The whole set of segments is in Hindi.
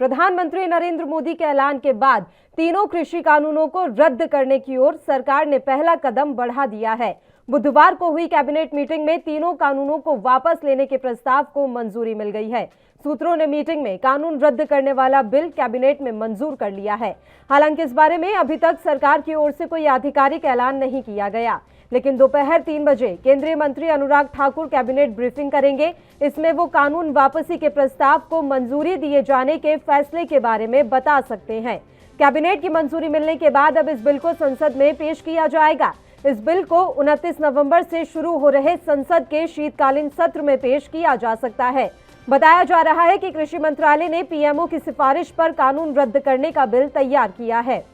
प्रधानमंत्री नरेंद्र मोदी के ऐलान के बाद तीनों कृषि कानूनों को रद्द करने की ओर सरकार ने पहला कदम बढ़ा दिया है। बुधवार को हुई कैबिनेट मीटिंग में तीनों कानूनों को वापस लेने के प्रस्ताव को मंजूरी मिल गई है। सूत्रों ने मीटिंग में कानून रद्द करने वाला बिल कैबिनेट में मंजूर कर लिया है। हालांकि इस बारे में अभी तक सरकार की ओर से कोई आधिकारिक ऐलान नहीं किया गया, लेकिन दोपहर 3 बजे केंद्रीय मंत्री अनुराग ठाकुर कैबिनेट ब्रीफिंग करेंगे। इसमें वो कानून वापसी के प्रस्ताव को मंजूरी दिए जाने के फैसले के बारे में बता सकते हैं। कैबिनेट की मंजूरी मिलने के बाद अब इस बिल को संसद में पेश किया जाएगा। इस बिल को 29 नवंबर से शुरू हो रहे संसद के शीतकालीन सत्र में पेश किया जा सकता है। बताया जा रहा है कि कृषि मंत्रालय ने पीएमओ की सिफारिश पर कानून रद्द करने का बिल तैयार किया है।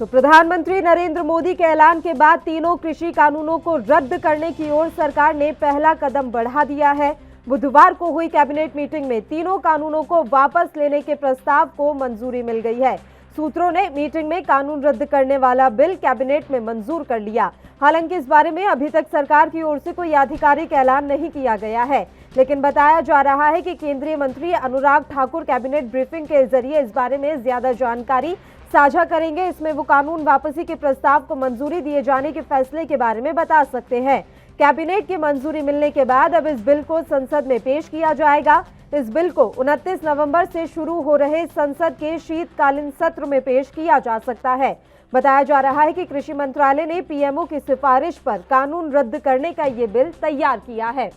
तो प्रधानमंत्री नरेंद्र मोदी के ऐलान के बाद तीनों कृषि कानूनों को रद्द करने की ओर सरकार ने पहला कदम बढ़ा दिया है। बुधवार को हुई कैबिनेट मीटिंग में तीनों कानूनों को वापस लेने के प्रस्ताव को मंजूरी मिल गई है। सूत्रों ने मीटिंग में कानून रद्द करने वाला बिल कैबिनेट में मंजूर कर लिया। हालांकि इस बारे में अभी तक सरकार की ओर से कोई आधिकारिक ऐलान नहीं किया गया है, लेकिन बताया जा रहा है कि केंद्रीय मंत्री अनुराग ठाकुर कैबिनेट ब्रीफिंग के जरिए इस बारे में ज्यादा जानकारी साझा करेंगे। इसमें वो कानून वापसी के प्रस्ताव को मंजूरी दिए जाने के फैसले के बारे में बता सकते हैं। कैबिनेट की मंजूरी मिलने के बाद अब इस बिल को संसद में पेश किया जाएगा। इस बिल को 29 नवंबर से शुरू हो रहे संसद के शीतकालीन सत्र में पेश किया जा सकता है। बताया जा रहा है कि कृषि मंत्रालय ने पीएमओ की सिफारिश पर कानून रद्द करने का ये बिल तैयार किया है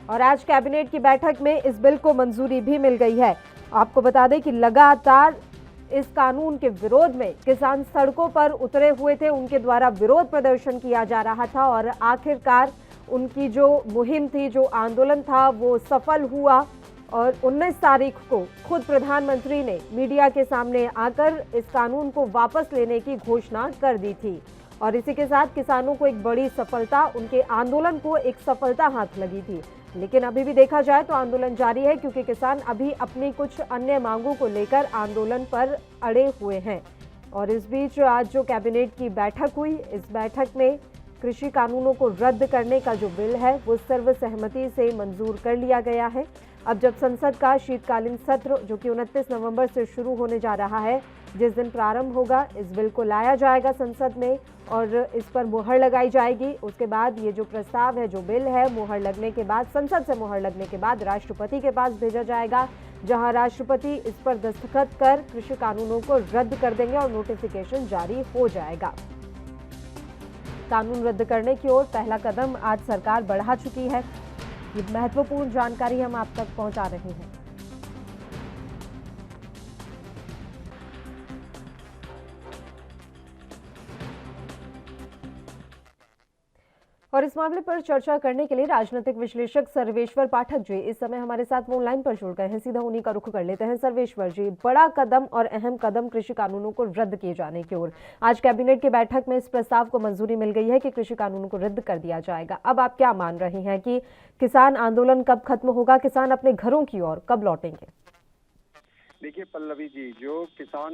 और आज कैबिनेट की बैठक में इस बिल को मंजूरी भी मिल गई है। आपको बता दें कि लगातार इस कानून के विरोध में किसान सड़कों पर उतरे हुए थे। उनके द्वारा विरोध प्रदर्शन किया जा रहा था और आखिरकार उनकी जो मुहिम थी, जो आंदोलन था, वो सफल हुआ और 19 तारीख को खुद प्रधानमंत्री ने मीडिया के सामने आकर इस कानून को वापस लेने की घोषणा कर दी थी और इसी के साथ किसानों को एक बड़ी सफलता, उनके आंदोलन को एक सफलता हाथ लगी थी। लेकिन अभी भी देखा जाए तो आंदोलन जारी है, क्योंकि किसान अभी अपनी कुछ अन्य मांगों को लेकर आंदोलन पर अड़े हुए हैं। और इस बीच आज जो कैबिनेट की बैठक हुई, इस बैठक में कृषि कानूनों को रद्द करने का जो बिल है वो सर्वसहमति से मंजूर कर लिया गया है। अब जब संसद का शीतकालीन सत्र, जो कि 29 नवंबर से शुरू होने जा रहा है, जिस दिन प्रारंभ होगा, इस बिल को लाया जाएगा संसद में और इस पर मुहर लगाई जाएगी। उसके बाद ये जो प्रस्ताव है, जो बिल है, मुहर लगने के बाद, संसद से मुहर लगने के बाद राष्ट्रपति के पास भेजा जाएगा, जहां राष्ट्रपति इस पर दस्तखत कर कृषि कानूनों को रद्द कर देंगे और नोटिफिकेशन जारी हो जाएगा। कानून रद्द करने की ओर पहला कदम आज सरकार बढ़ा चुकी है। ये महत्वपूर्ण जानकारी हम आप तक पहुंचा रहे हैं। और इस मामले पर चर्चा करने के लिए राजनीतिक विश्लेषक सर्वेश्वर पाठक जी इस समय हमारे साथ फोन लाइन पर जुड़ गए हैं। सीधा उन्हीं का रुख कर लेते हैं। सर्वेश्वर जी, बड़ा कदम और अहम कदम कृषि कानूनों को रद्द किए जाने की ओर। आज कैबिनेट की बैठक में इस प्रस्ताव को मंजूरी मिल गई है कि कृषि कानूनों को रद्द कर दिया जाएगा। अब आप क्या मान रहे हैं कि किसान आंदोलन कब खत्म होगा, किसान अपने घरों की ओर कब लौटेंगे? देखिए पल्लवी जी, जो किसान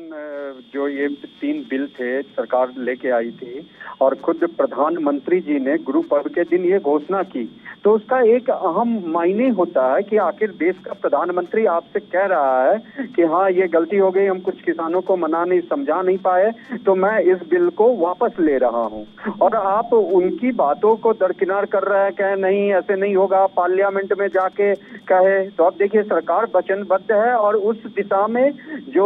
जो ये 3 बिल थे सरकार लेके आई थी और खुद प्रधानमंत्री जी ने गुरु पर्व के दिन ये घोषणा की, तो उसका एक अहम मायने होता है कि आखिर देश का प्रधानमंत्री आपसे कह रहा है कि हाँ ये गलती हो गई, हम कुछ किसानों को मना नहीं समझा नहीं पाए, तो मैं इस बिल को वापस ले रहा हूँ। और आप उनकी बातों को दरकिनार कर रहे हैं, कहे नहीं ऐसे नहीं होगा, पार्लियामेंट में जाके कहे। तो अब देखिए सरकार वचनबद्ध है और उस दिशा में जो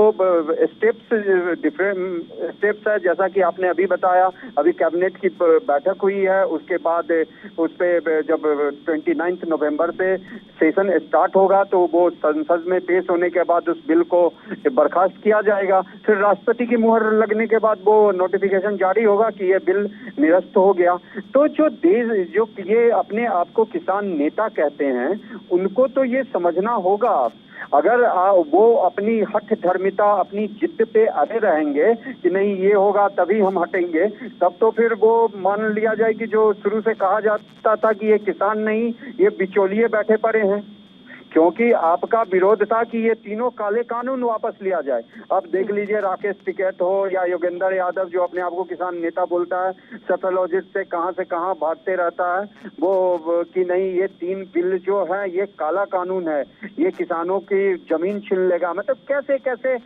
डिफरेंट स्टेप्स है, जैसा कि आपने अभी बताया, अभी कैबिनेट की बैठक हुई है, उसके बाद उस पे जब 29 नवंबर से सेशन स्टार्ट होगा तो वो संसद में पेश होने के बाद उस बिल को बर्खास्त किया जाएगा। फिर राष्ट्रपति की मुहर लगने के बाद वो नोटिफिकेशन जारी होगा कि ये बिल निरस्त हो गया। तो जो देश, जो ये अपने आप को किसान नेता कहते हैं, उनको तो ये समझना होगा। अगर वो अपनी हठ धर्मिता, अपनी जिद पे अड़े रहेंगे कि नहीं ये होगा तभी हम हटेंगे, तब तो फिर वो मान लिया जाए कि जो शुरू से कहा जाता था कि ये किसान नहीं, ये बिचौलिए बैठे पड़े हैं। क्योंकि आपका विरोध था कि ये तीनों काले कानून वापस लिया जाए। अब देख लीजिए राकेश टिकैत हो या योगेंद्र यादव जो अपने आप को किसान नेता बोलता है, सेफोलॉजिस्ट से कहाँ भागते रहता है वो कि नहीं ये 3 बिल जो है ये काला कानून है, ये किसानों की जमीन छीन लेगा। मतलब कैसे कैसे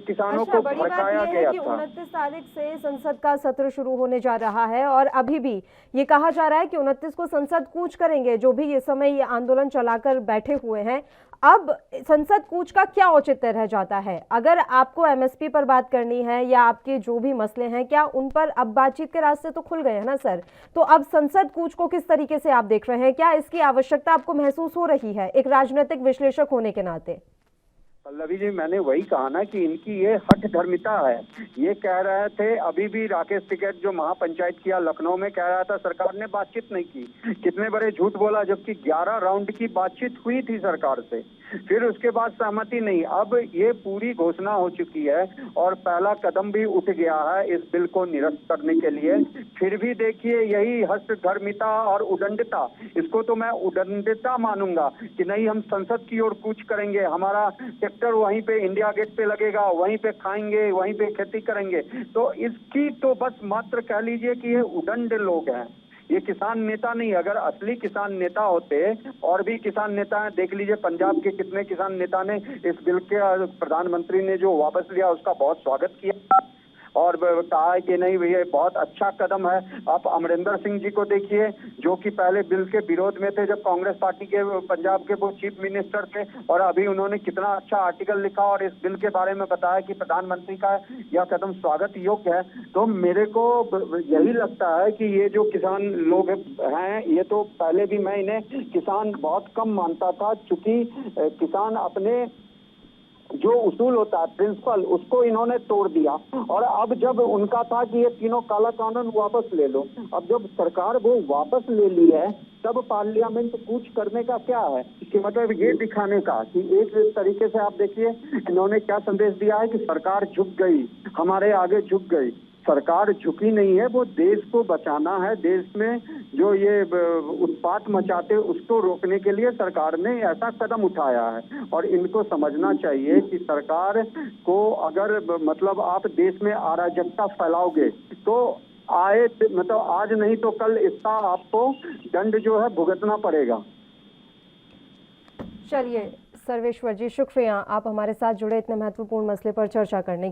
किसानों को बड़ी बात भड़काया यह गया है कि था। 29 तारीख से संसद का सत्र शुरू होने जा रहा है और अभी भी ये कहा जा रहा है कि 29 को संसद कूच करेंगे, जो भी ये समय ये आंदोलन चलाकर बैठे हुए हैं। अब संसद कूच का क्या औचित्य रह जाता है? अगर आपको एमएसपी पर बात करनी है या आपके जो भी मसले हैं, क्या उन पर अब बातचीत के रास्ते तो खुल गए हैं ना सर? तो अब संसद कूच को किस तरीके से आप देख रहे हैं? क्या इसकी आवश्यकता आपको महसूस हो रही है एक राजनीतिक विश्लेषक होने के नाते? पल्लवी जी, मैंने वही कहा ना कि इनकी ये हठ धर्मिता है। ये कह रहे थे अभी भी राकेश टिकैत जो महापंचायत किया लखनऊ में, कह रहा था सरकार ने बातचीत नहीं की। कितने बड़े झूठ बोला, जबकि 11 राउंड की बातचीत हुई थी सरकार से, फिर उसके बाद सहमति नहीं। अब ये पूरी घोषणा हो चुकी है और पहला कदम भी उठ गया है इस बिल को निरस्त करने के लिए। फिर भी देखिए यही हस्त धर्मिता और उदंडता, इसको तो मैं उदंडता मानूंगा कि नहीं हम संसद की ओर कूच करेंगे, हमारा ट्रैक्टर वहीं पे इंडिया गेट पे लगेगा, वहीं पे खाएंगे, वहीं पे खेती करेंगे। तो इसकी तो बस मात्र कह लीजिए कि ये उदंड लोग हैं, ये किसान नेता नहीं। अगर असली किसान नेता होते, और भी किसान नेता हैं, देख लीजिए पंजाब के कितने किसान नेता ने इस बिल के प्रधानमंत्री ने जो वापस लिया उसका बहुत स्वागत किया और कहा है कि नहीं भैया बहुत अच्छा कदम है। आप अमरिंदर सिंह जी को देखिए जो कि पहले बिल के विरोध में थे जब कांग्रेस पार्टी के पंजाब के वो चीफ मिनिस्टर थे, और अभी उन्होंने कितना अच्छा आर्टिकल लिखा और इस बिल के बारे में बताया कि प्रधानमंत्री का यह कदम स्वागत योग्य है। तो मेरे को यही लगता है कि ये जो किसान लोग हैं, ये तो पहले भी मैं इन्हें किसान बहुत कम मानता था, चूंकि किसान अपने जो उसूल होता है प्रिंसिपल, उसको इन्होंने तोड़ दिया। और अब जब उनका था कि ये तीनों काला कानून वापस ले लो, अब जब सरकार वो वापस ले ली है तब पार्लियामेंट कूच करने का क्या है? इसके मतलब ये दिखाने का कि एक तरीके से आप देखिए इन्होंने क्या संदेश दिया है कि सरकार झुक गई, हमारे आगे झुक गई। सरकार झुकी नहीं है, वो देश को बचाना है। देश में जो ये उत्पात मचाते उसको रोकने के लिए सरकार ने ऐसा कदम उठाया है। और इनको समझना चाहिए कि सरकार को अगर मतलब आप देश में अराजकता फैलाओगे तो मतलब आज नहीं तो कल इसका आपको दंड जो है भुगतना पड़ेगा। चलिए सर्वेश्वर जी, शुक्रिया आप हमारे साथ जुड़े इतने महत्वपूर्ण मसले पर चर्चा करने